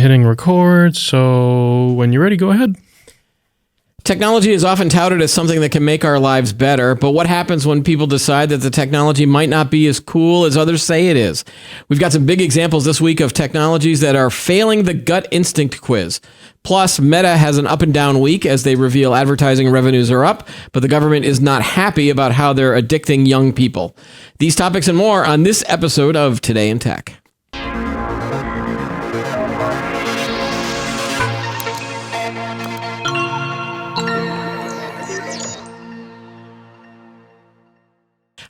hitting record, so when you're ready, go ahead. Technology is often touted as something that can make our lives better, but what happens when people decide that the technology might not be as cool as others say it is? We've got some big examples this week of technologies that are failing the gut instinct quiz. Plus, Meta has an up and down week as they reveal advertising revenues are up, but the government is not happy about how they're addicting young people. These topics and more on this episode of Today in Tech.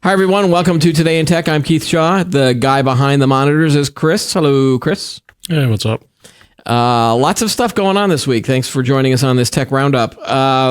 Hi, everyone. Welcome to Today in Tech. I'm Keith Shaw. The guy behind the monitors is Chris. Hello, Chris. Hey, what's up? Lots of stuff going on this week. Thanks for joining us on this tech roundup.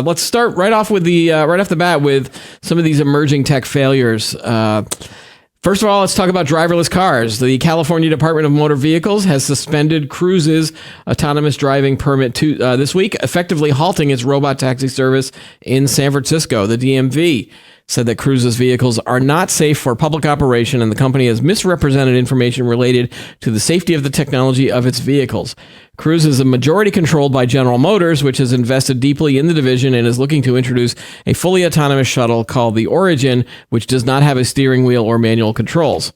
Let's start right off with right off the bat with some of these emerging tech failures. First of all, let's talk about driverless cars. The California Department of Motor Vehicles has suspended Cruise's autonomous driving permit this week, effectively halting its robot taxi service in San Francisco. The DMV said that Cruise's vehicles are not safe for public operation, and the company has misrepresented information related to the safety of the technology of its vehicles. Cruise is a majority controlled by General Motors, which has invested deeply in the division and is looking to introduce a fully autonomous shuttle called the Origin, which does not have a steering wheel or manual controls.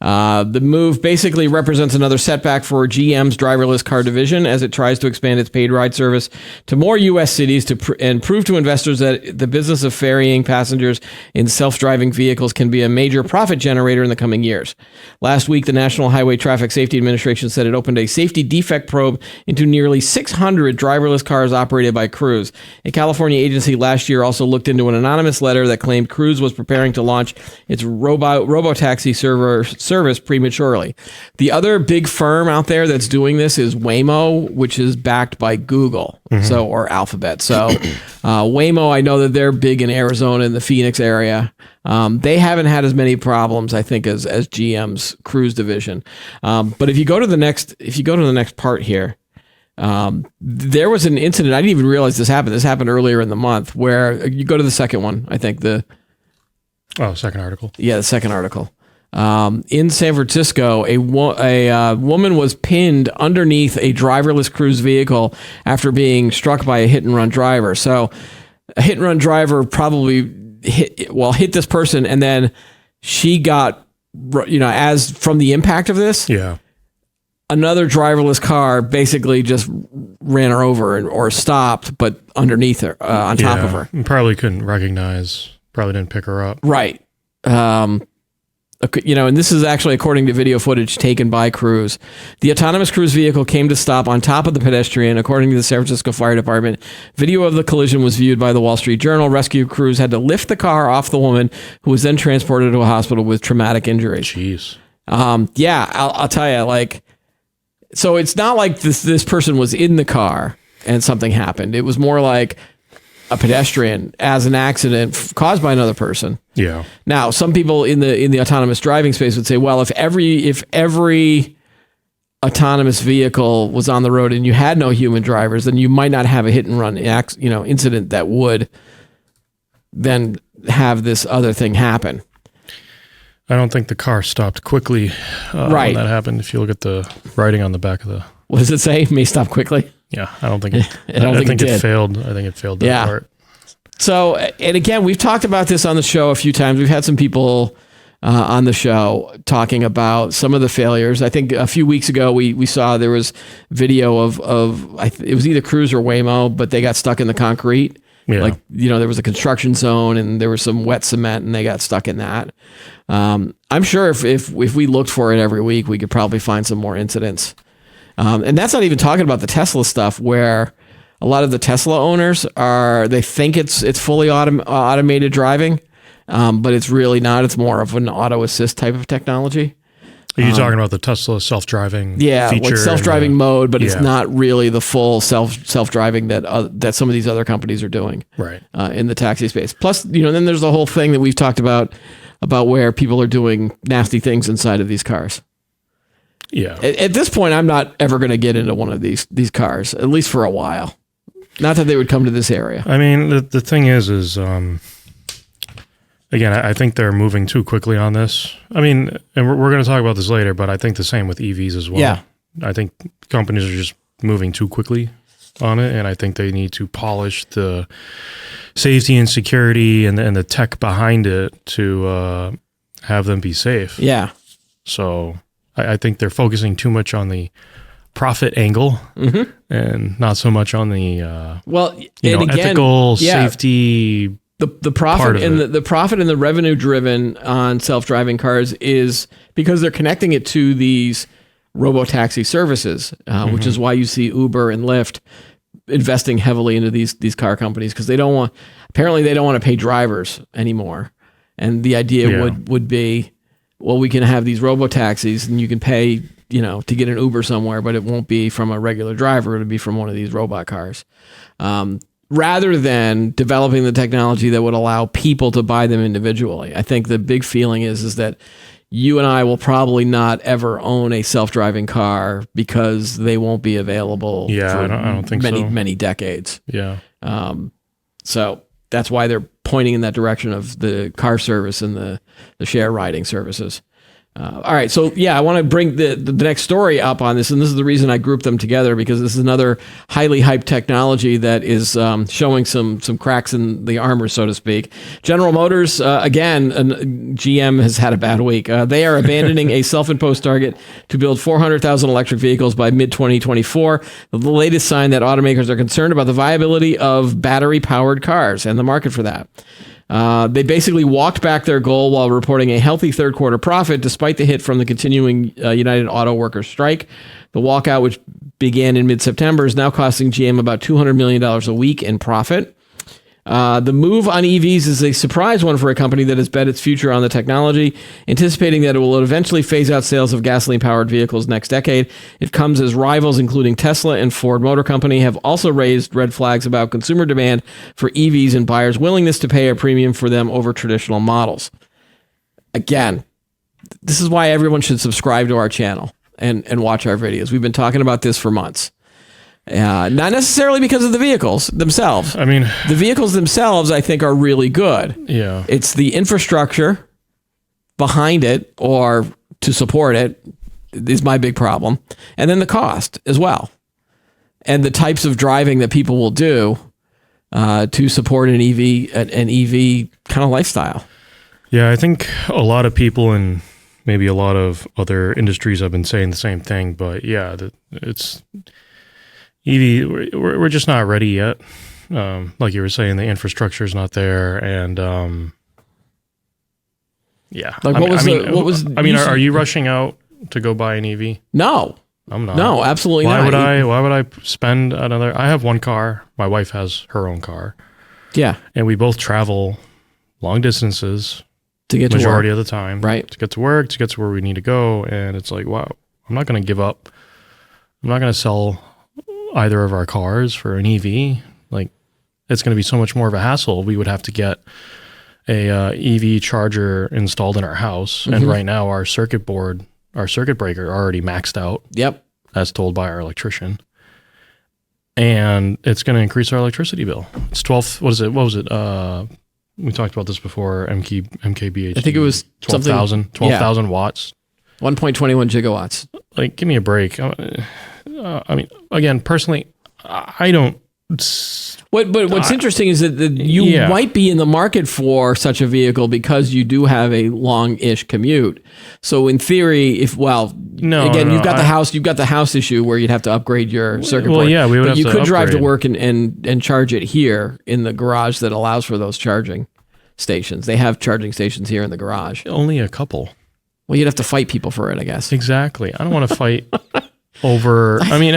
The move basically represents another setback for GM's driverless car division as it tries to expand its paid ride service to more U.S. cities and prove to investors that the business of ferrying passengers in self-driving vehicles can be a major profit generator in the coming years. Last week, the National Highway Traffic Safety Administration said it opened a safety defect probe into nearly 600 driverless cars operated by Cruise. A California agency last year also looked into an anonymous letter that claimed Cruise was preparing to launch its robotaxi service prematurely. The other big firm out there that's doing this is Waymo, which is backed by Google, or Alphabet. So Waymo, I know that they're big in Arizona in the Phoenix area. They haven't had as many problems, I think, as GM's Cruise division. But if you go to the next part here, there was an incident. I didn't even realize this happened. This happened earlier in the month, where you go to the second one. I think Second article. Yeah, the second article. In San Francisco, a woman was pinned underneath a driverless Cruise vehicle after being struck by a hit-and-run driver. So a hit-and-run driver probably hit this person, and then she got, as from the impact of this, another driverless car basically just ran her over or stopped, but underneath her, on top of her. Probably couldn't recognize, probably didn't pick her up. Right. And this is actually according to video footage taken by Cruise. The autonomous Cruise vehicle came to stop on top of the pedestrian, according to the San Francisco Fire Department. Video of the collision was viewed by the Wall Street Journal. Rescue crews had to lift the car off the woman, who was then transported to a hospital with traumatic injuries. Jeez. I'll tell you, so it's not like this person was in the car and something happened. It was more like a pedestrian as an accident caused by another person. Yeah. Now, some people in the autonomous driving space would say, well, if every autonomous vehicle was on the road and you had no human drivers, then you might not have a hit and run incident that would then have this other thing happen. I don't think the car stopped quickly when that happened. If you look at the writing on the back of the... What does it say? May stop quickly? Yeah, I don't think it. I think it failed. I think it failed that part. So, and again, we've talked about this on the show a few times. We've had some people on the show talking about some of the failures. I think a few weeks ago we saw there was video of it was either Cruise or Waymo, but they got stuck in the concrete. Yeah. There was a construction zone and there was some wet cement and they got stuck in that. I'm sure if we looked for it every week, we could probably find some more incidents. And that's not even talking about the Tesla stuff, where a lot of the Tesla owners they think it's fully automated driving, but it's really not. It's more of an auto assist type of technology. Are you talking about the Tesla self-driving feature? Like self-driving mode, but it's not really the full self-driving that some of these other companies are doing in the taxi space. Plus, then there's the whole thing that we've talked about where people are doing nasty things inside of these cars. Yeah. At this point, I'm not ever going to get into one of these cars, at least for a while. Not that they would come to this area. I mean, the thing is again, I think they're moving too quickly on this. I mean, and we're going to talk about this later, but I think the same with EVs as well. Yeah. I think companies are just moving too quickly on it, and I think they need to polish the safety and security and the tech behind it to have them be safe. Yeah. So I think they're focusing too much on the profit angle and not so much on the ethical safety. The profit and the profit and the revenue driven on self-driving cars is because they're connecting it to these robo-taxi services, which is why you see Uber and Lyft investing heavily into these car companies, because they don't want to pay drivers anymore. And the idea would be, well, we can have these robo-taxis and you can pay, to get an Uber somewhere, but it won't be from a regular driver. It'll be from one of these robot cars. Rather than developing the technology that would allow people to buy them individually. I think the big feeling is that you and I will probably not ever own a self-driving car because they won't be available for I don't think many decades. Yeah. So that's why they're pointing in that direction of the car service and the share riding services. All right. So I want to bring the next story up on this. And this is the reason I grouped them together, because this is another highly hyped technology that is showing some cracks in the armor, so to speak. General Motors, again, GM has had a bad week. They are abandoning a self-imposed target to build 400,000 electric vehicles by mid-2024. The latest sign that automakers are concerned about the viability of battery-powered cars and the market for that. They basically walked back their goal while reporting a healthy third quarter profit, despite the hit from the continuing United Auto Workers strike. The walkout, which began in mid-September, is now costing GM about $200 million a week in profit. The move on EVs is a surprise one for a company that has bet its future on the technology, anticipating that it will eventually phase out sales of gasoline-powered vehicles next decade. It comes as rivals, including Tesla and Ford Motor Company, have also raised red flags about consumer demand for EVs and buyers' willingness to pay a premium for them over traditional models. Again, this is why everyone should subscribe to our channel and watch our videos. We've been talking about this for months. Not necessarily because of the vehicles themselves. I mean, the vehicles themselves, I think, are really good. Yeah. It's the infrastructure behind it or to support it is my big problem. And then the cost as well. And the types of driving that people will do to support an EV kind of lifestyle. Yeah, I think a lot of people and maybe a lot of other industries have been saying the same thing. But yeah, it's... EV, we're just not ready yet. Like you were saying, the infrastructure is not there, and are you rushing out to go buy an EV? No, I'm not. No, absolutely not. Why would I spend another? I have one car. My wife has her own car. Yeah, and we both travel long distances to get to majority work. of the time, right? To get to work, to get to where we need to go, and it's like, wow, I'm not going to give up. I'm not going to sell either of our cars for an EV. Like, it's going to be so much more of a hassle. We would have to get a EV charger installed in our house, and right now our circuit breaker already maxed out. Yep, as told by our electrician, and it's going to increase our electricity bill. It's 12. What is it? What was it? We talked about this before. MKBHD. I think it was 12,000 watts. 1.21 gigawatts. Like, give me a break. I mean, again, personally, I don't. What's interesting is that you might be in the market for such a vehicle because you do have a long-ish commute. So in theory, you've got the house issue where you'd have to upgrade your circuit board. Yeah, we would. But you could drive to work and charge it here in the garage that allows for those charging stations. They have charging stations here in the garage. Only a couple. Well, you'd have to fight people for it, I guess. Exactly. I don't want to fight over. I mean,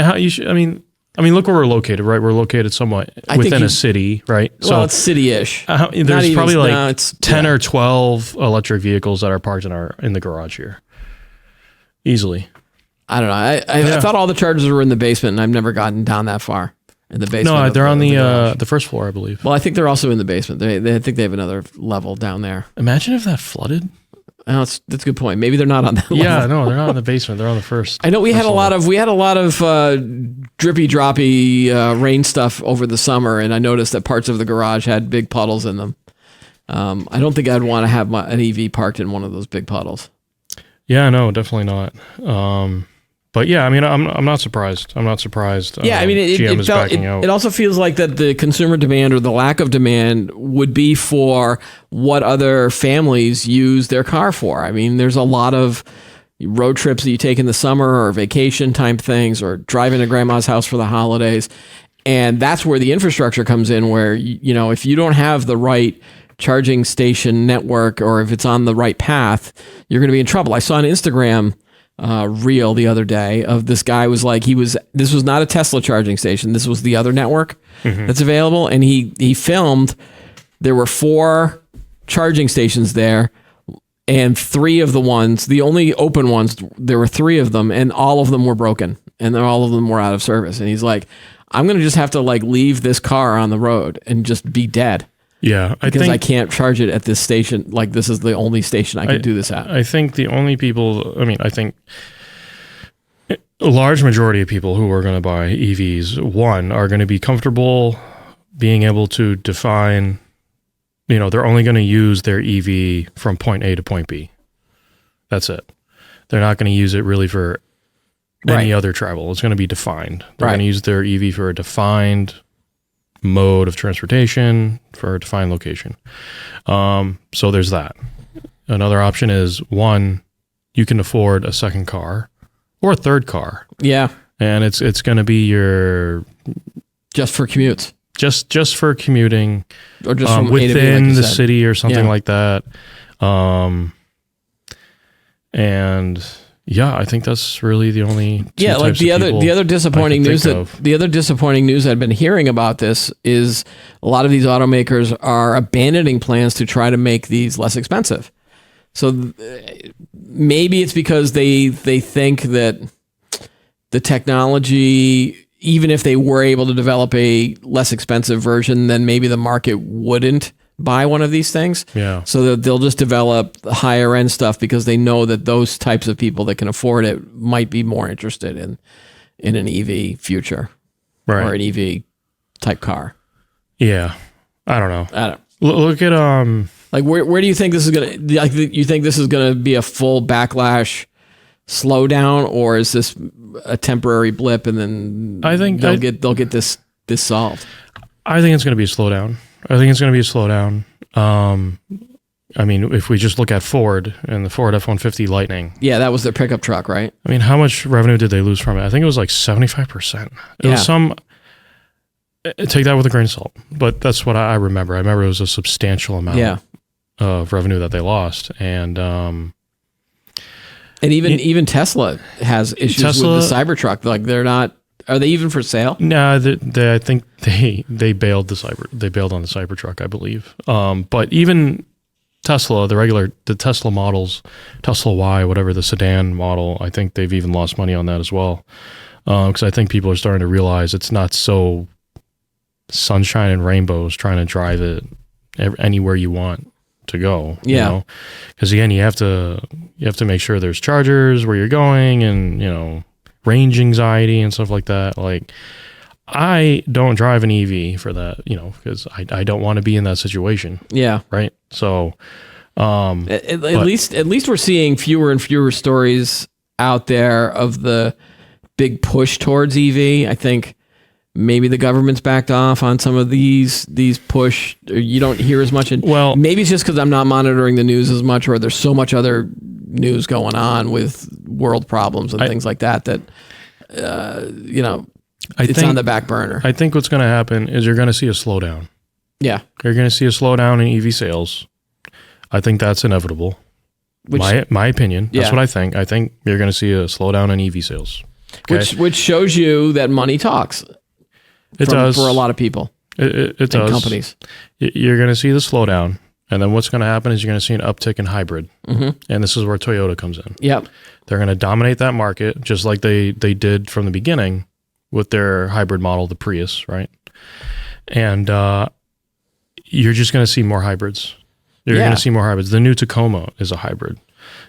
look where we're located, right? We're located somewhat within a city, right? Well, it's city-ish. There's probably 10 or 12 electric vehicles that are parked in the garage here. Easily. I don't know. I thought all the chargers were in the basement, and I've never gotten down that far in the basement. No, they're on the first floor, I believe. Well, I think they're also in the basement. I think they have another level down there. Imagine if that flooded. Oh, that's a good point. Maybe they're not on that level. Yeah, no, they're not in the basement. They're on the first. I know we had a lot of drippy droppy rain stuff over the summer, and I noticed that parts of the garage had big puddles in them. I don't think I'd want to have an EV parked in one of those big puddles. Yeah, no, definitely not. But yeah, I mean, I'm not surprised. I'm not surprised. Yeah, I mean, GM is backing out. It also feels like that the consumer demand or the lack of demand would be for what other families use their car for. I mean, there's a lot of road trips that you take in the summer or vacation type things or driving to grandma's house for the holidays. And that's where the infrastructure comes in, where, you know, if you don't have the right charging station network or if it's on the right path, you're going to be in trouble. I saw an Instagram reel the other day of this guy was like, this was not a Tesla charging station. This was the other network that's available. And he filmed, there were 4 charging stations there, and 3 of the ones, the only open ones, there were 3 of them, and all of them were broken, and then all of them were out of service. And he's like, I'm going to just have to like leave this car on the road and just be dead. Yeah, Because I can't charge it at this station. Like, this is the only station I can do this at. I think the only people, I think a large majority of people who are going to buy EVs, one, are going to be comfortable being able to define, you know, they're only going to use their EV from point A to point B. That's it. They're not going to use it really for any other travel. It's going to be defined. They're going to use their EV for a defined mode of transportation for a defined location. So there's that. Another option is, one, you can afford a second car or a third car. Yeah. And it's going to be your just for commutes. Just for commuting, or just from within A to B, like you the said. city or something like that. And yeah, I think that's really the only two like types the of other people disappointing I can news think that of. the other disappointing news I've been hearing about this is a lot of these automakers are abandoning plans to try to make these less expensive. So maybe it's because they think that the technology, even if they were able to develop a less expensive version, then maybe the market wouldn't buy one of these things. Yeah. So that they'll just develop higher end stuff because they know that those types of people that can afford it might be more interested in an EV future, Right. or an EV type car. Yeah. I don't know. I don't Look at like where do you think this is gonna? Like, you think this is gonna be a full backlash, slowdown, or is this a temporary blip and then I think they'll get this solved? I think it's going to be a slowdown. I mean, if we just look at Ford and the Ford F-150 Lightning, Yeah, that was their pickup truck, right? I mean, how much revenue did they lose from it? I think it was like 75%. It was take that with a grain of salt, but that's what I remember. I remember it was a substantial amount of revenue that they lost. And even Tesla has issues with the Cybertruck. Like, they're not. Are they even for sale? No, I think they bailed on the Cybertruck, I believe. But even Tesla, the Tesla models, Tesla Y, whatever, the sedan model, I think they've even lost money on that as well. Because I think people are starting to realize it's not so sunshine and rainbows trying to drive it anywhere you want to go. Yeah. Because again, you have to make sure there's chargers where you're going, and range anxiety and stuff like that. Like, I don't drive an EV for that, because I don't want to be in that situation. Yeah. Right. So, At least we're seeing fewer and fewer stories out there of the big push towards EV. I think maybe the government's backed off on some of these push. You don't hear as much. Well, maybe it's just because I'm not monitoring the news as much, or there's so much other news going on with world problems and things like that it's on the back burner. I think what's going to happen is you're going to see a slowdown. Yeah. You're going to see a slowdown in EV sales. I think that's inevitable. My opinion. That's what I think. I think you're going to see a slowdown in EV sales. Okay? Which shows you that money talks. It does. For a lot of people. It does. And companies. You're going to see the slowdown. And then what's going to happen is you're going to see an uptick in hybrid. Mm-hmm. And this is where Toyota comes in. Yep. They're going to dominate that market just like they did from the beginning with their hybrid model, the Prius, right? And you're just going to see more hybrids. You're going to see more hybrids. The new Tacoma is a hybrid.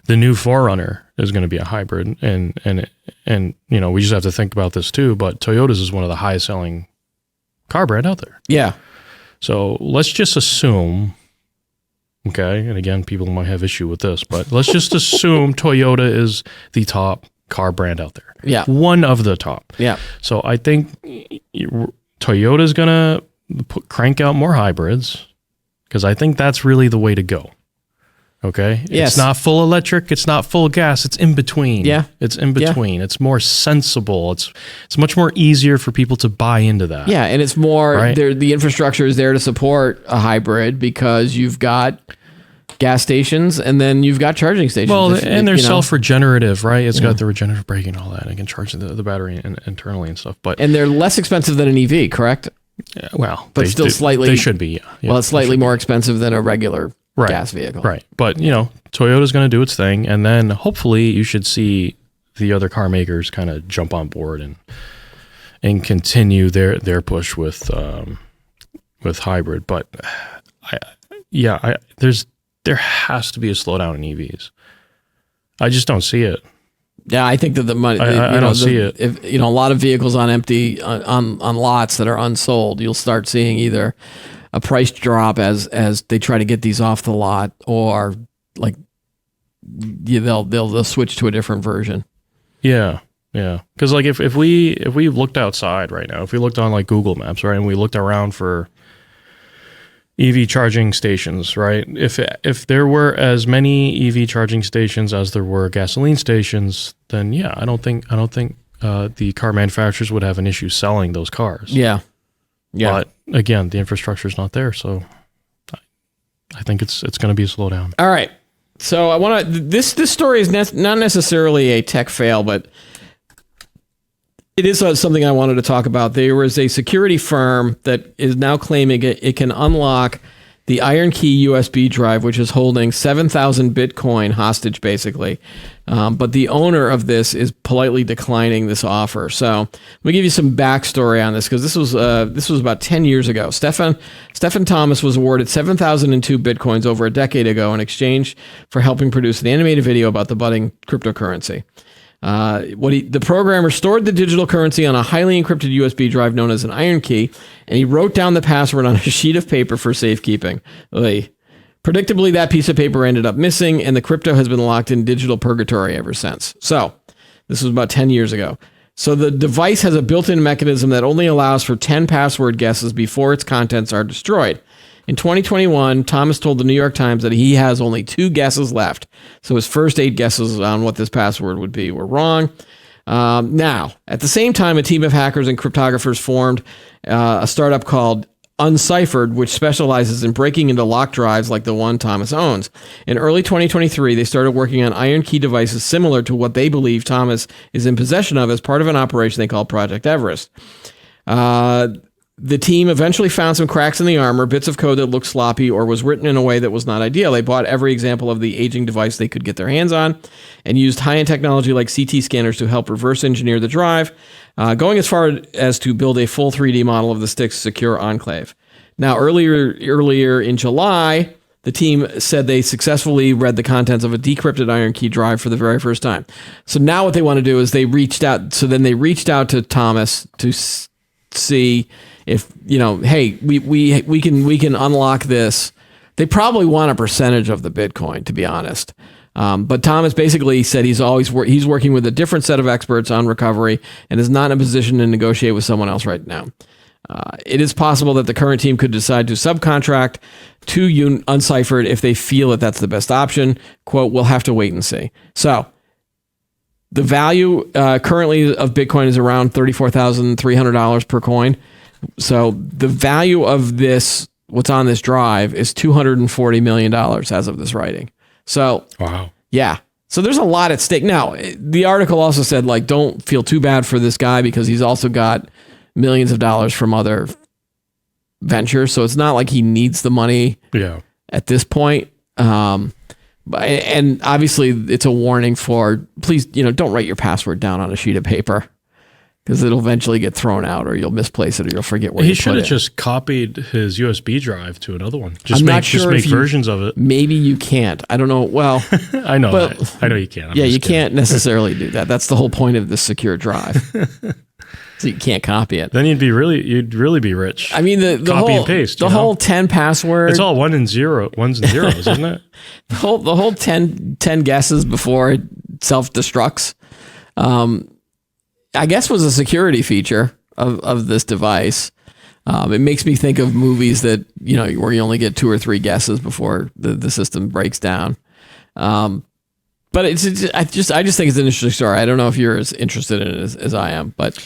The new 4Runner is going to be a hybrid. And we just have to think about this too, but Toyota's is one of the highest selling car brand out there. Yeah. So let's just assume, okay, and again, people might have issue with this, but let's just assume Toyota is the top car brand out there. Yeah. One of the top. Yeah. So I think Toyota's going to crank out more hybrids because I think that's really the way to go. Okay. Yes. It's not full electric. It's not full gas. It's in between. Yeah. It's in between. It's more sensible. It's much more easier for people to buy into that. Yeah. And it's more, Right. the infrastructure is there to support a hybrid because you've got gas stations and then you've got charging stations. Well, If- and they're you know, self-regenerative, right? It's got the regenerative braking and all that. And it can charge the battery internally and stuff. But and they're less expensive than an EV, correct? well, but still slightly- they should be. Yeah. Yeah, Well, it's slightly more expensive than a regular gas vehicle. Right. But, Toyota's going to do its thing. And then hopefully you should see the other car makers kind of jump on board and continue their push with hybrid. But there has to be a slowdown in EVs. I just don't see it. Yeah, I think that the money. I don't see it. If a lot of vehicles on empty on lots that are unsold, you'll start seeing either a price drop as they try to get these off the lot, or like they'll switch to a different version. Yeah. Yeah. Because like if we looked outside right now, if we looked on like Google Maps, right, and we looked around for EV charging stations, right? If there were as many EV charging stations as there were gasoline stations, then yeah, I don't think the car manufacturers would have an issue selling those cars. Yeah. Yeah. But again, the infrastructure is not there, so I think it's going to be a slowdown. All right. So I want to. This story is not necessarily a tech fail, but it is something I wanted to talk about. There was a security firm that is now claiming it can unlock the IronKey USB drive, which is holding 7,000 Bitcoin hostage, basically. But the owner of this is politely declining this offer. So let me give you some backstory on this, because this was about 10 years ago. Stefan Thomas was awarded 7,002 Bitcoins over a decade ago in exchange for helping produce an animated video about the budding cryptocurrency. The programmer stored the digital currency on a highly encrypted USB drive known as an IronKey, and he wrote down the password on a sheet of paper for safekeeping. Predictably, that piece of paper ended up missing, and the crypto has been locked in digital purgatory ever since. So, this was about 10 years ago. So the device has a built-in mechanism that only allows for 10 password guesses before its contents are destroyed. In 2021, Thomas told the New York Times that he has only 2 guesses left. So his first 8 guesses on what this password would be were wrong. Now, at the same time, a team of hackers and cryptographers formed a startup called Unciphered, which specializes in breaking into locked drives like the one Thomas owns. In early 2023, they started working on IronKey devices similar to what they believe Thomas is in possession of as part of an operation they call Project Everest. The team eventually found some cracks in the armor, bits of code that looked sloppy or was written in a way that was not ideal. They bought every example of the aging device they could get their hands on and used high-end technology like CT scanners to help reverse engineer the drive, going as far as to build a full 3D model of the stick's secure enclave. Now, earlier in July, the team said they successfully read the contents of a decrypted IronKey drive for the very first time. So now what they want to do is they reached out to Thomas to see if, hey, we can unlock this. They probably want a percentage of the Bitcoin, to be honest. But Thomas basically said he's working with a different set of experts on recovery and is not in a position to negotiate with someone else right now. It is possible that the current team could decide to subcontract to Unciphered if they feel that that's the best option. Quote, we'll have to wait and see. So the value currently of Bitcoin is around $34,300 per coin. So the value of this, what's on this drive, is $240 million as of this writing. So, wow. Yeah. So there's a lot at stake. Now, the article also said, don't feel too bad for this guy because he's also got millions of dollars from other ventures. So it's not like he needs the money at this point. And obviously it's a warning for, please, don't write your password down on a sheet of paper, because it'll eventually get thrown out, or you'll misplace it, or you'll forget where you put it. He should have just copied his USB drive to another one. I'm not sure just make versions of it. Maybe you can't. I don't know. Well, I know. But, I know you can't. You can't necessarily do that. That's the whole point of the secure drive. So you can't copy it. Then you'd really be rich. I mean, the copy whole and paste. The whole 10 password. It's all ones and zeros, isn't it? The whole 10 guesses before it self destructs. I guess was a security feature of this device. It makes me think of movies that, where you only get 2 or 3 guesses before the system breaks down. But I just think it's an interesting story. I don't know if you're as interested in it as I am, but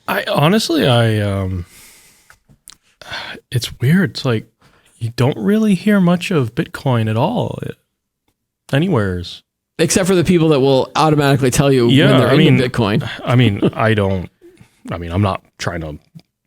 I honestly, it's weird. It's like you don't really hear much of Bitcoin at all, anywheres. Except for the people that will automatically tell you when they're into Bitcoin. I'm not trying to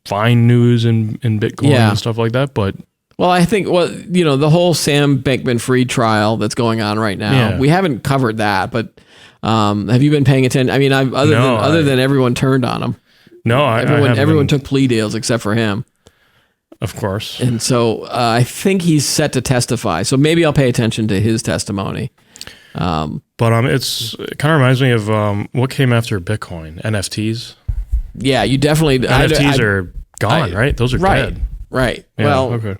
find news in Bitcoin and stuff like that, but well, I think the whole Sam Bankman-Fried trial that's going on right now. We haven't covered that, but have you been paying attention? I mean, other than everyone turned on him. No, everyone took plea deals except for him. Of course. And so I think he's set to testify. So maybe I'll pay attention to his testimony. But it kind of reminds me of what came after Bitcoin, NFTs. Yeah, you definitely NFTs are gone, right? Those are dead. Right. Yeah, well, okay.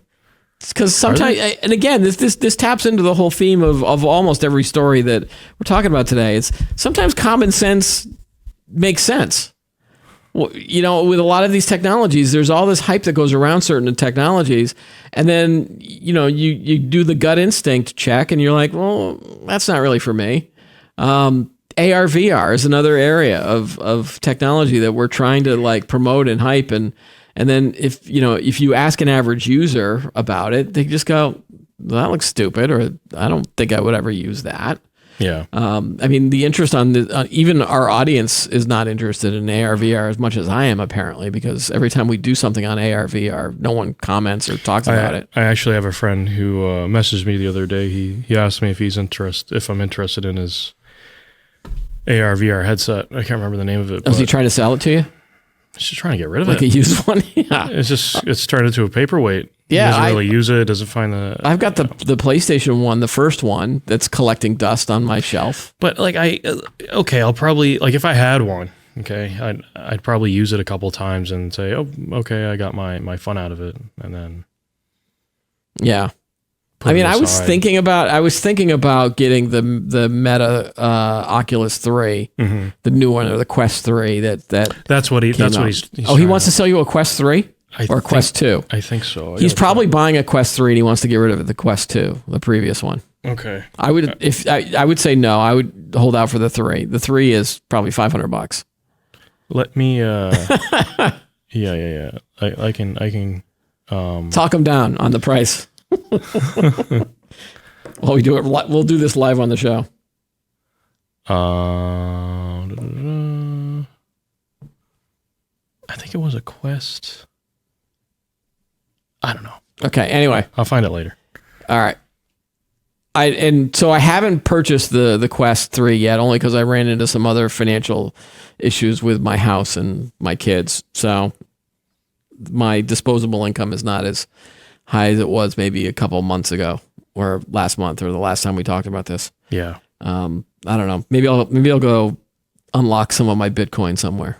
Because sometimes, and again, this taps into the whole theme of almost every story that we're talking about today. It's sometimes common sense makes sense. Well, with a lot of these technologies, there's all this hype that goes around certain technologies, and then you do the gut instinct check, and you're like, well, that's not really for me. AR VR is another area of technology that we're trying to promote and hype, and then if you ask an average user about it, they just go, well, that looks stupid, or I don't think I would ever use that. Yeah. The interest on even our audience is not interested in AR VR as much as I am, apparently, because every time we do something on AR VR, no one comments or talks about it. I actually have a friend who messaged me the other day. He asked me if I'm interested in his AR VR headset. I can't remember the name of it. Was he trying to sell it to you? He's just trying to get rid of it. Like a used one? Yeah. It's turned into a paperweight. Yeah, he doesn't really use it. Doesn't find the. I've got the PlayStation 1, the first one, that's collecting dust on my shelf. But I'll probably if I had one, I'd probably use it a couple times and say, oh, okay, I got my fun out of it, and then. Yeah, I was thinking about getting the Meta Oculus 3, the new one, or the Quest 3. That's what he's he wants to sell you a Quest 3 or a Quest 2. I think so. He's probably buying a Quest 3 and he wants to get rid of the Quest 2, the previous one. Okay. I would say no. I would hold out for the 3. The 3 is probably $500. Let me. Yeah. I can. Talk him down on the price. Well, we'll do this live on the show. I think it was a Quest. I don't know. Okay. Anyway, I'll find it later. All right. So I haven't purchased the Quest 3 yet, only because I ran into some other financial issues with my house and my kids. So my disposable income is not as high as it was maybe a couple months ago, or last month, or the last time we talked about this. Yeah. I don't know. Maybe I'll go unlock some of my Bitcoin somewhere.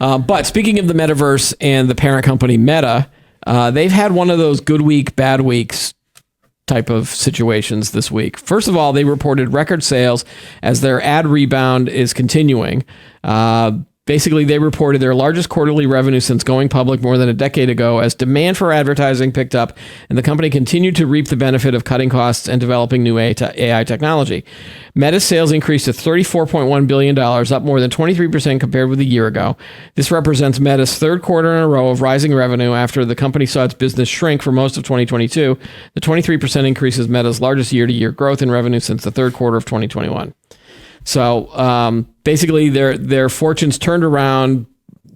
But speaking of the metaverse and the parent company Meta, they've had one of those good week, bad weeks type of situations this week. First of all, they reported record sales as their ad rebound is continuing. Basically, they reported their largest quarterly revenue since going public more than a decade ago as demand for advertising picked up and the company continued to reap the benefit of cutting costs and developing new AI technology. Meta's sales increased to $34.1 billion, up more than 23% compared with a year ago. This represents Meta's third quarter in a row of rising revenue after the company saw its business shrink for most of 2022. The 23% increase is Meta's largest year-to-year growth in revenue since the third quarter of 2021. So basically, their fortunes turned around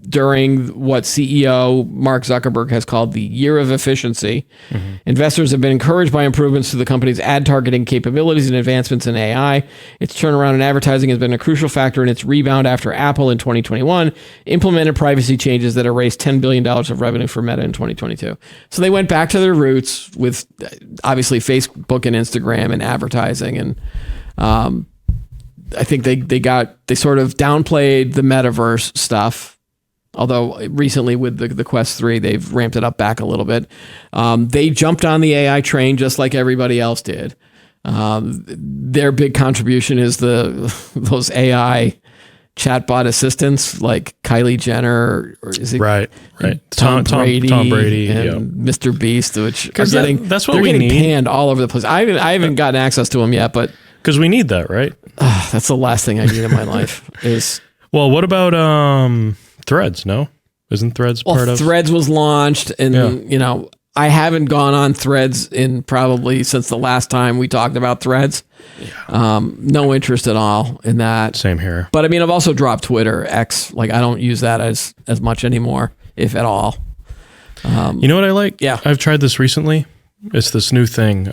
during what CEO Mark Zuckerberg has called the year of efficiency. Mm-hmm. Investors have been encouraged by improvements to the company's ad targeting capabilities and advancements in AI. Its turnaround in advertising has been a crucial factor in its rebound after Apple in 2021 implemented privacy changes that erased $10 billion of revenue for Meta in 2022. So they went back to their roots with obviously Facebook and Instagram and advertising, and I think they sort of downplayed the metaverse stuff. Although recently with the Quest 3, they've ramped it up back a little bit. They jumped on the AI train just like everybody else did. Their big contribution is those AI chatbot assistants like Kylie Jenner or is it Right. Tom Brady, Tom Brady, and yeah. Mr. Beast, which are 'Cause that's what they're we getting need. panned all over the place. I haven't gotten access to them yet, but Because we need that, right? that's the last thing I need in my life is. Well, what about Threads? No, isn't Threads part of? Threads was launched, and Yeah. I haven't gone on Threads in probably since the last time we talked about Threads. No interest at all in that. Same here. But I mean, I've also dropped Twitter, X. Like I don't use that as much anymore, if at all. You know what I like? Yeah. I've tried this recently. It's this new thing.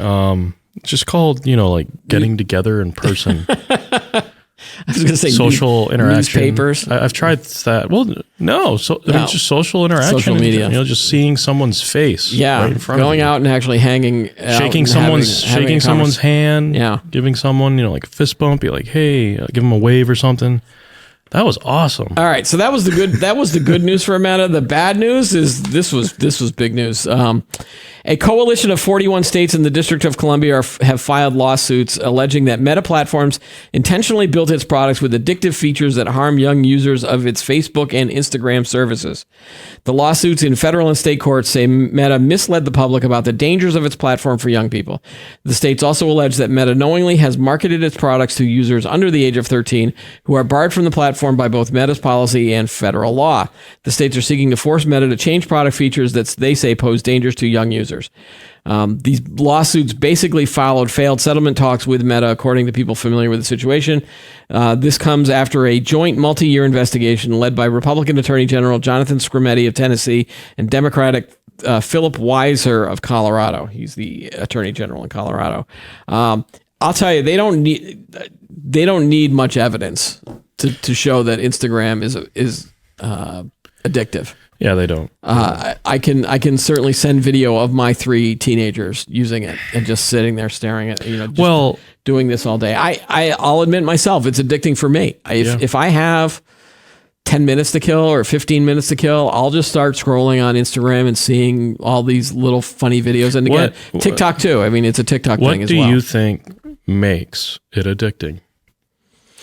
It's just called, like getting together in person. I was going to say Social interaction. newspapers. I've tried that. Well, no. So I No. mean, just social interaction. Social media. Just seeing someone's face. Yeah, right in front going of you. out and actually hanging, out shaking and someone's having shaking a someone's hand. Yeah. Giving someone like a fist bump. Be like, hey, give them a wave or something. That was awesome. All right, so that was the good news for Meta. The bad news is this was big news. A coalition of 41 states in the District of Columbia have filed lawsuits alleging that Meta Platforms intentionally built its products with addictive features that harm young users of its Facebook and Instagram services. The lawsuits in federal and state courts say Meta misled the public about the dangers of its platform for young people. The states also allege that Meta knowingly has marketed its products to users under the age of 13 who are barred from the platform by both Meta's policy and federal law. The states are seeking to force Meta to change product features that they say pose dangers to young users. These lawsuits basically followed failed settlement talks with Meta, according to people familiar with the situation. This comes after a joint multi-year investigation led by Republican Attorney General Jonathan Skrmetti of Tennessee and Democratic Philip Weiser of Colorado. He's the Attorney General in Colorado. I'll tell you, they don't need much evidence to show that Instagram is addictive. Yeah, they don't. I can certainly send video of my 3 teenagers using it and just sitting there staring at just doing this all day. I'll admit myself, it's addicting for me. If I have 10 minutes to kill or 15 minutes to kill, I'll just start scrolling on Instagram and seeing all these little funny videos. And again, TikTok too. I mean, it's a TikTok thing as well. What do you think makes it addicting?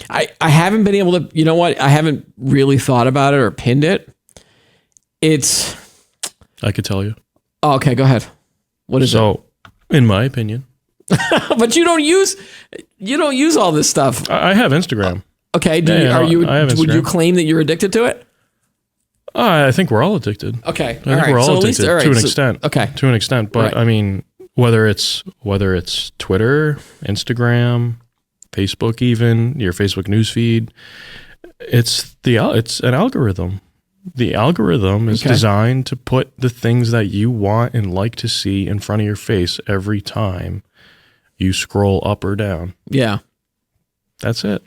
I haven't been able to, you know what? I haven't really thought about it or pinned it. I could tell you. Oh, okay, go ahead. What is it? So, in my opinion, but you don't use all this stuff. I have Instagram. Okay, I have would you Instagram. claim that you're addicted to it? I think we're all addicted. Okay, I think we're all addicted to an extent. Okay, To an extent, but Right. I mean, whether it's Twitter, Instagram, Facebook, even your Facebook newsfeed, it's an algorithm. The algorithm is designed to put the things that you want and like to see in front of your face every time you scroll up or down. yeah. That's it.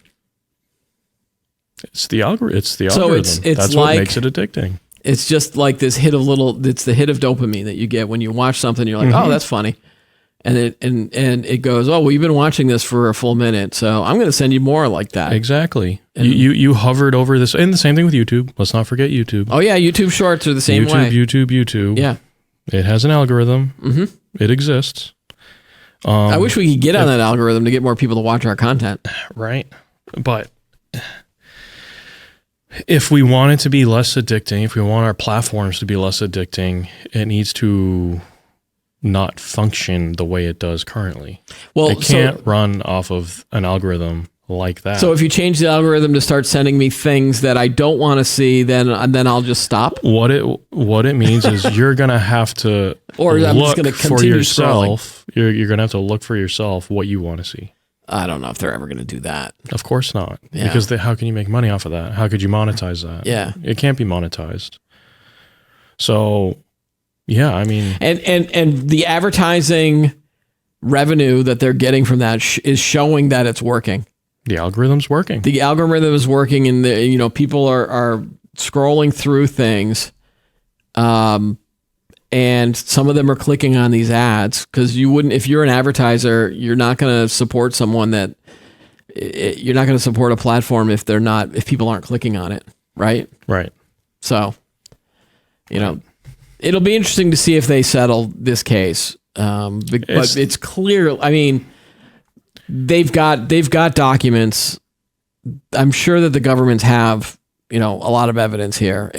It's the algorithm. So algorithm. it's That's like- what makes it addicting. It's just like this hit of it's the hit of dopamine that you get when you watch something. You're like, oh, that's funny, and it goes, oh, well, you've been watching this for a full minute, so I'm going to send you more like that. Exactly. You hovered over this, and the same thing with YouTube. Let's not forget YouTube. Oh yeah, YouTube Shorts are the same way. YouTube. Yeah. It has an algorithm. Mm-hmm. It exists. I wish we could get on that algorithm to get more people to watch our content. Right. But if we want it to be less addicting, if we want our platforms to be less addicting, it needs to not function the way it does currently. Well, it can't run off of an algorithm like that. So if you change the algorithm to start sending me things that I don't want to see, then I'll just stop. What it means is you're gonna have to Or I'm just look gonna for continue yourself. You're gonna have to look for yourself what you want to see. I don't know if they're ever going to do that. Of course not, Yeah. because how can you make money off of that? How could you monetize that? Yeah. It can't be monetized. So, yeah, I mean, And the advertising revenue that they're getting from that is showing that it's working. the algorithm's working. The algorithm is working, and people are scrolling through things, and some of them are clicking on these ads because if you're an advertiser, you're not going to support someone you're not going to support a platform if people aren't clicking on it, right? Right. So, it'll be interesting to see if they settle this case. But it's clear. I mean, they've got documents I'm sure that the governments have, a lot of evidence here,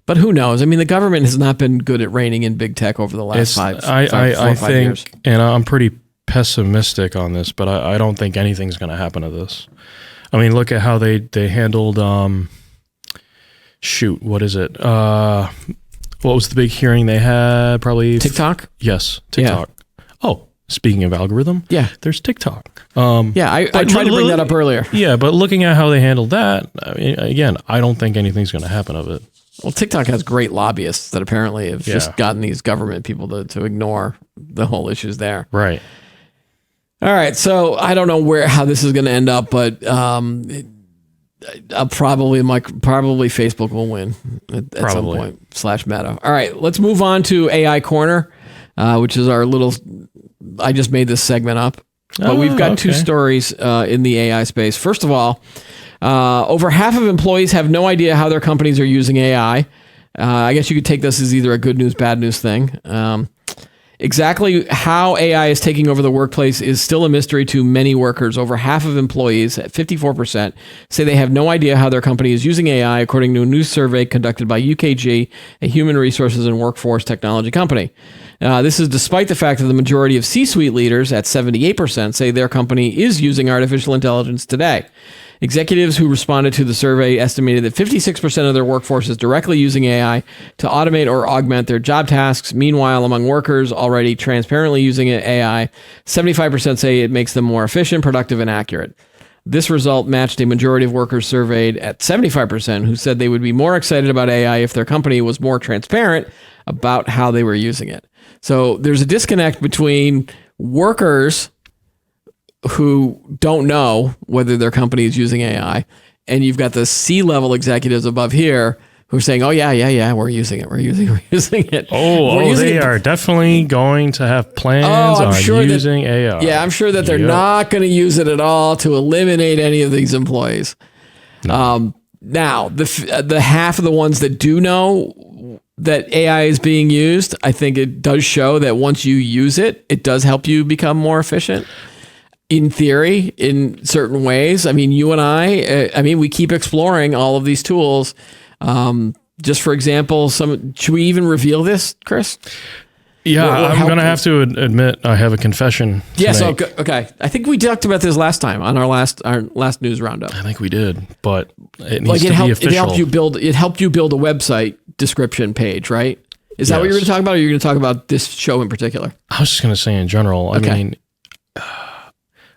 but who knows? I mean, the government has not been good at reining in big tech over the last I 5 years. think, and I'm pretty pessimistic on this, but I don't think anything's going to happen to this. I mean, look at how they handled, what is it? What was the big hearing they had? Probably TikTok? Yes, TikTok. Yeah. Oh, speaking of algorithm, there's TikTok. I tried to bring that up earlier. Yeah, but looking at how they handled that, I mean, again, I don't think anything's going to happen of it. Well, TikTok has great lobbyists that apparently have just gotten these government people to ignore the whole issues there. Right. All right, so I don't know how this is going to end up, but probably Facebook will win at some point / Meta. All right, let's move on to AI Corner, which is our little. I just made this segment up, but we've got two stories in the AI space. First of all, over half of employees have no idea how their companies are using AI. I guess you could take this as either a good news, bad news thing. Exactly how AI is taking over the workplace is still a mystery to many workers. Over half of employees, at 54%, say they have no idea how their company is using AI, according to a new survey conducted by UKG, a human resources and workforce technology company. This is despite the fact that the majority of C-suite leaders, at 78%, say their company is using artificial intelligence today. Executives who responded to the survey estimated that 56% of their workforce is directly using AI to automate or augment their job tasks. Meanwhile, among workers already transparently using AI, 75% say it makes them more efficient, productive, and accurate. This result matched a majority of workers surveyed at 75% who said they would be more excited about AI if their company was more transparent about how they were using it. So there's a disconnect between workers who don't know whether their company is using AI, and you've got the C-level executives above here who are saying, "Oh yeah, we're using it. We're using it." They are definitely going to have plans on using AI. Yeah, I'm sure that they're not going to use it at all to eliminate any of these employees. No. Now, the half of the ones that do know that AI is being used, I think it does show that once you use it, it does help you become more efficient. In theory, in certain ways. I mean, you and I we keep exploring all of these tools. Just for example, should we even reveal this, Chris? Yeah, I'm going to have to admit I have a confession to make. Okay. I think we talked about this last time on our last news roundup. I think we did, but it needs to be official. It helped you build a website description page, right? Is that what you're going to talk about, or you're going to talk about this show in particular? I was just going to say in general. I mean,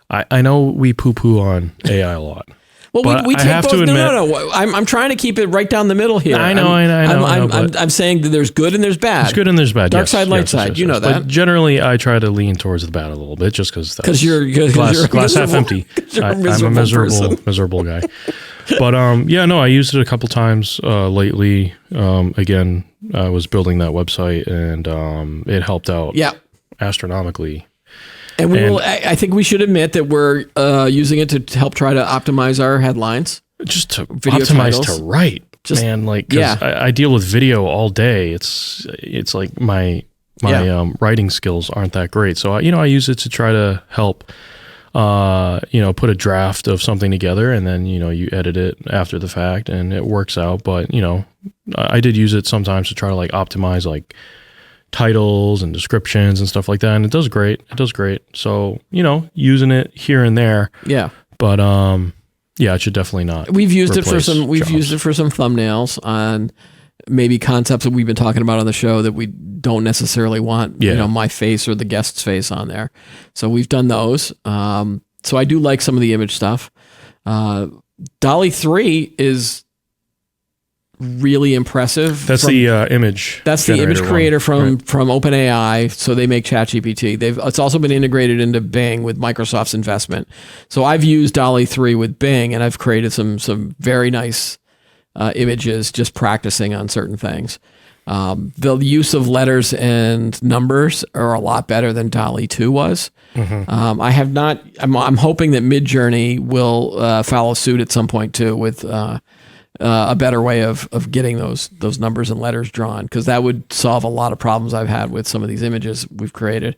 I know we poo-poo on AI a lot. Well, we take both. No. I'm trying to keep it right down the middle here. I know. I'm saying that there's good and there's bad. There's good and there's bad. Dark side, light side. You know that. But generally, I try to lean towards the bad a little bit, just because you're glass half empty. I'm a miserable guy. But I used it a couple times lately. Again, I was building that website, and it helped out astronomically. And I think we should admit that we're using it to help try to optimize our headlines. Just to optimize titles. To write. I deal with video all day. It's like my writing skills aren't that great. So, I use it to try to help, put a draft of something together, and then, you edit it after the fact, and it works out. But, I did use it sometimes to try to optimize titles and descriptions and stuff like that, and it does great. So using it here and there, but it should definitely not. We've used it for some thumbnails on maybe concepts that we've been talking about on the show that we don't necessarily want my face or the guest's face on there, so we've done those. So I do like some of the image stuff. DALL-E 3 is really impressive. That's the image. That's the image creator from OpenAI. So they make ChatGPT. It's also been integrated into Bing with Microsoft's investment. So I've used DALL-E 3 with Bing, and I've created some very nice images just practicing on certain things. The use of letters and numbers are a lot better than DALL-E 2 was. Mm-hmm. I'm hoping that Midjourney will follow suit at some point too with a better way of getting those numbers and letters drawn, because that would solve a lot of problems I've had with some of these images we've created.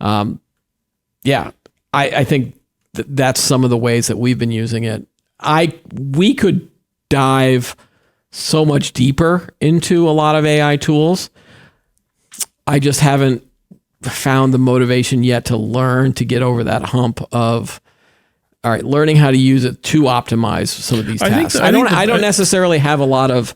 I think that's some of the ways that we've been using it. we could dive so much deeper into a lot of AI tools. I just haven't found the motivation yet to learn to get over that hump of, all right, learning how to use it to optimize some of these tasks. I don't necessarily have a lot of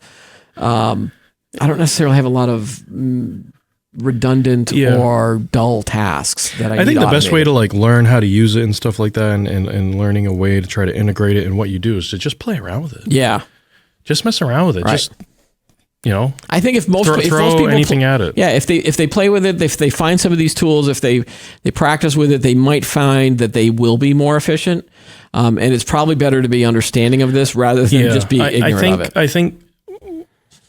redundant or dull tasks that I think the best way to like learn how to use it and stuff like that, and learning a way to try to integrate it in what you do, is to just play around with it. Yeah. Just mess around with it. Right. Just, I think if most people anything at it. Yeah. If they play with it, if they find some of these tools, if they practice with it, they might find that they will be more efficient. And it's probably better to be understanding of this rather than just be ignorant of it. I think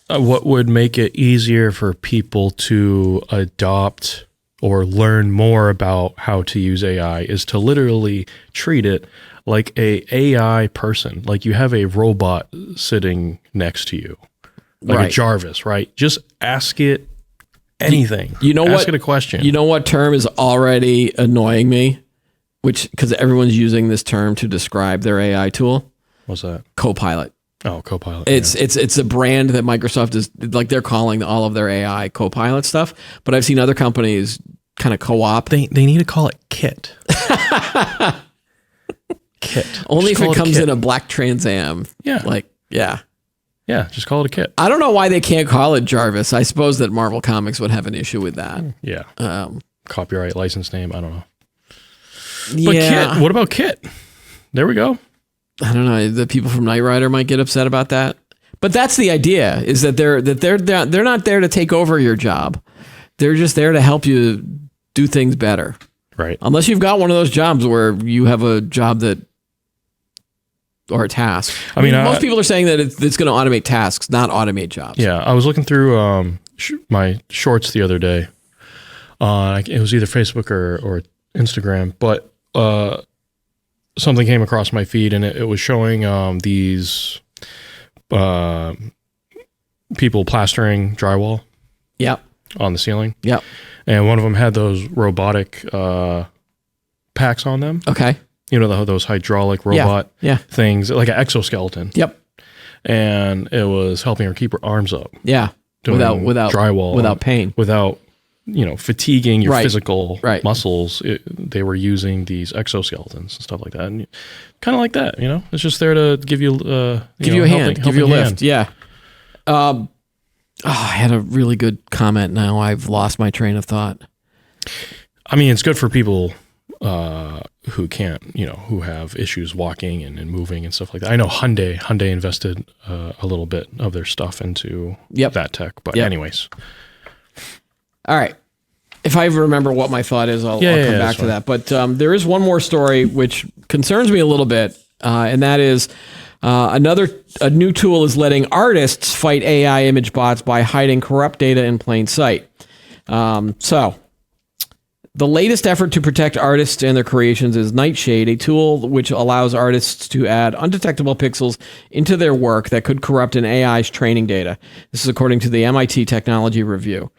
what would make it easier for people to adopt or learn more about how to use AI is to literally treat it like a AI person. Like you have a robot sitting next to you, like a Jarvis, right? Just ask it anything. Ask it a question. You know what term is already annoying me? Because everyone's using this term to describe their AI tool. What's that? Copilot. Oh, Copilot. It's a brand that Microsoft is like, they're calling all of their AI Copilot stuff. But I've seen other companies kind of co-op. They need to call it Kit. Kit. Only if it comes in a black Trans Am. Yeah. Yeah, just call it a Kit. I don't know why they can't call it Jarvis. I suppose that Marvel Comics would have an issue with that. Yeah. Copyright, license name, I don't know. But Kit, what about Kit? There we go. I don't know. The people from Knight Rider might get upset about that. But that's the idea, is that they're not there to take over your job. They're just there to help you do things better. Right. Unless you've got one of those jobs where you have a job or a task. I mean, most people are saying that it's going to automate tasks, not automate jobs. Yeah. I was looking through my shorts the other day. It was either Facebook or Instagram, but something came across my feed, and it was showing these people plastering drywall. Yep. On the ceiling. Yep. And one of them had those robotic packs on them. Okay. Those hydraulic robot things, like an exoskeleton. Yep. And it was helping her keep her arms up. Yeah. Without drywall. Without pain. Without fatiguing your physical muscles. They were using these exoskeletons and stuff like that. And kind of like that, it's just there to give you a hand, give you a lift. Yeah. I had a really good comment. Now I've lost my train of thought. I mean, it's good for people who can't, who have issues walking and moving and stuff like that. I know Hyundai invested a little bit of their stuff into that tech. But anyways. All right. If I remember what my thought is, I'll come back to that. But there is one more story which concerns me a little bit, and that is a new tool is letting artists fight AI image bots by hiding corrupt data in plain sight. So the latest effort to protect artists and their creations is Nightshade, a tool which allows artists to add undetectable pixels into their work that could corrupt an AI's training data. This is according to the MIT Technology Review.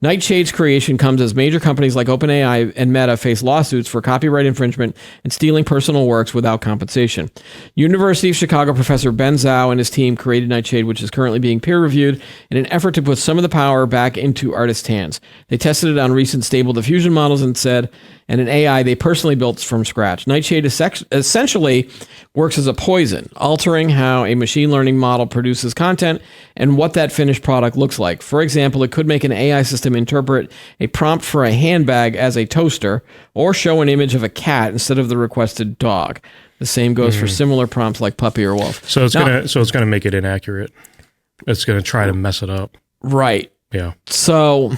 Nightshade's creation comes as major companies like OpenAI and Meta face lawsuits for copyright infringement and stealing personal works without compensation. University of Chicago professor Ben Zhao and his team created Nightshade, which is currently being peer-reviewed in an effort to put some of the power back into artists' hands. They tested it on recent Stable Diffusion models and an AI they personally built from scratch. Nightshade essentially works as a poison, altering how a machine learning model produces content and what that finished product looks like. For example, it could make an AI system interpret a prompt for a handbag as a toaster, or show an image of a cat instead of the requested dog. The same goes for similar prompts like puppy or wolf. So it's gonna make it inaccurate. It's gonna try to mess it up. Right. Yeah. So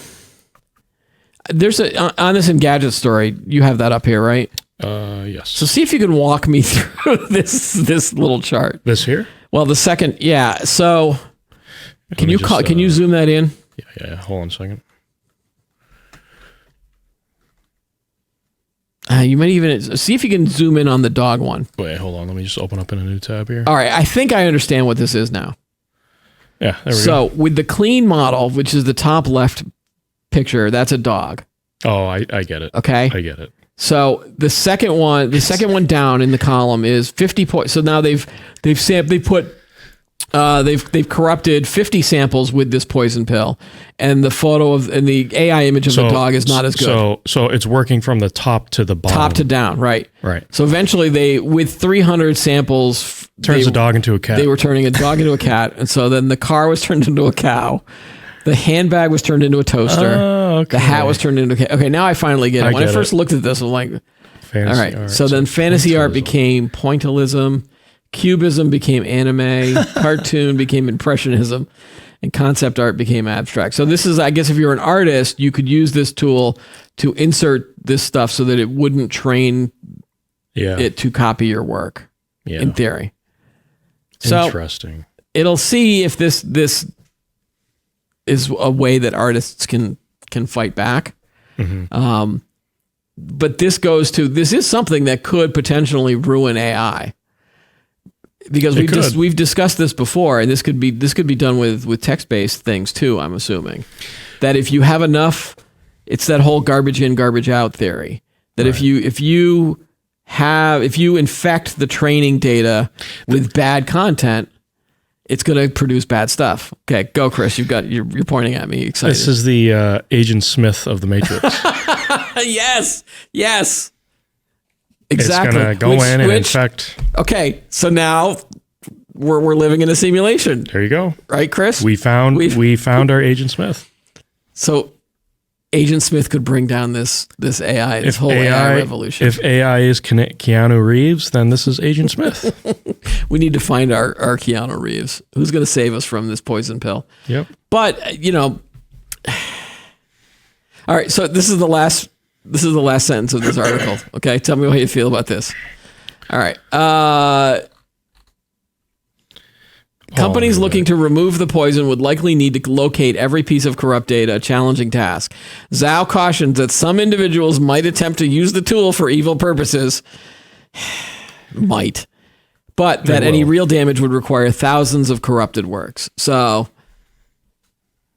there's on this Engadget story. You have that up here, right? Yes. So see if you can walk me through this little chart. This here? Well, the second, yeah. So can you zoom that in? Yeah. Hold on a second. You might even see if you can zoom in on the dog one. Wait, hold on. Let me just open up in a new tab here. All right. I think I understand what this is now. Yeah, there we go. So with the clean model, which is the top left picture, that's a dog. Oh, I get it. Okay. I get it. So the second one down in the column is 50 points. So now they've corrupted 50 samples with this poison pill, and the photo and the AI image of the dog is not as good. So it's working from the top to the bottom. Top to down, right? Right. So eventually with 300 samples, Turns the dog into a cat. They were turning a dog into a cat, and so then the car was turned into a cow. The handbag was turned into a toaster. Oh, okay. The hat was turned into a cat. Okay, now I finally get it. When I first looked at this, I'm like, fantasy all right. art. So then fantasy art became pointillism, cubism became anime, cartoon became impressionism, and concept art became abstract. So this is, I guess, if you're an artist, you could use this tool to insert this stuff so that it wouldn't train it to copy your work, in theory. So interesting. It'll see if this is a way that artists can fight back. Mm-hmm. But this is something that could potentially ruin AI. Because we've discussed this before, and this could be done with text-based things too, I'm assuming. That if you have enough, it's that whole garbage in, garbage out theory. That if you infect the training data with bad content, it's going to produce bad stuff. Okay, go, Chris. You're pointing at me. Excited. This is the Agent Smith of the Matrix. Yes. Exactly. It's going to go in and infect. Okay, so now we're living in a simulation. There you go. Right, Chris? We found our Agent Smith. So Agent Smith could bring down this AI, this whole AI revolution. If AI is Keanu Reeves, then this is Agent Smith. We need to find our Keanu Reeves. Who's going to save us from this poison pill? Yep. But, all right, so this is the last sentence of this article. Okay, tell me how you feel about this. All right. Companies looking to remove the poison would likely need to locate every piece of corrupt data, a challenging task. Zhao cautions that some individuals might attempt to use the tool for evil purposes. Might. But that any real damage would require thousands of corrupted works. So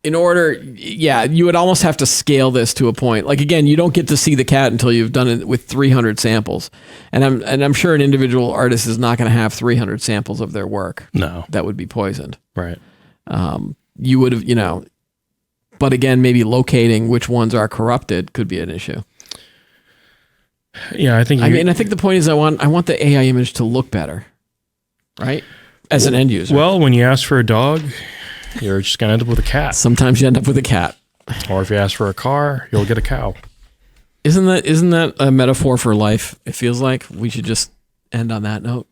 you would almost have to scale this to a point. Like, again, you don't get to see the cat until you've done it with 300 samples. And I'm sure an individual artist is not going to have 300 samples of their work. No. That would be poisoned. Right. You would have, but again, maybe locating which ones are corrupted could be an issue. Yeah, I think the point is I want the AI image to look better. Right? As an end user. Well, when you ask for a dog, you're just going to end up with a cat. Sometimes you end up with a cat. Or if you ask for a car, you'll get a cow. Isn't that a metaphor for life? It feels like we should just end on that note.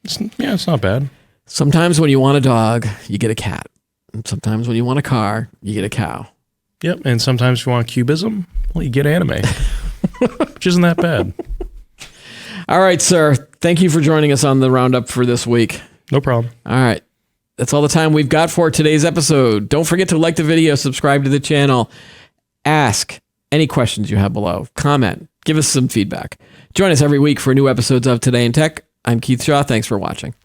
It's not bad. Sometimes when you want a dog, you get a cat. And sometimes when you want a car, you get a cow. Yep. And sometimes if you want cubism, well, you get anime. Which isn't that bad. All right, sir. Thank you for joining us on the roundup for this week. No problem. All right. That's all the time we've got for today's episode. Don't forget to like the video, subscribe to the channel, ask any questions you have below, comment, give us some feedback. Join us every week for new episodes of Today in Tech. I'm Keith Shaw. Thanks for watching.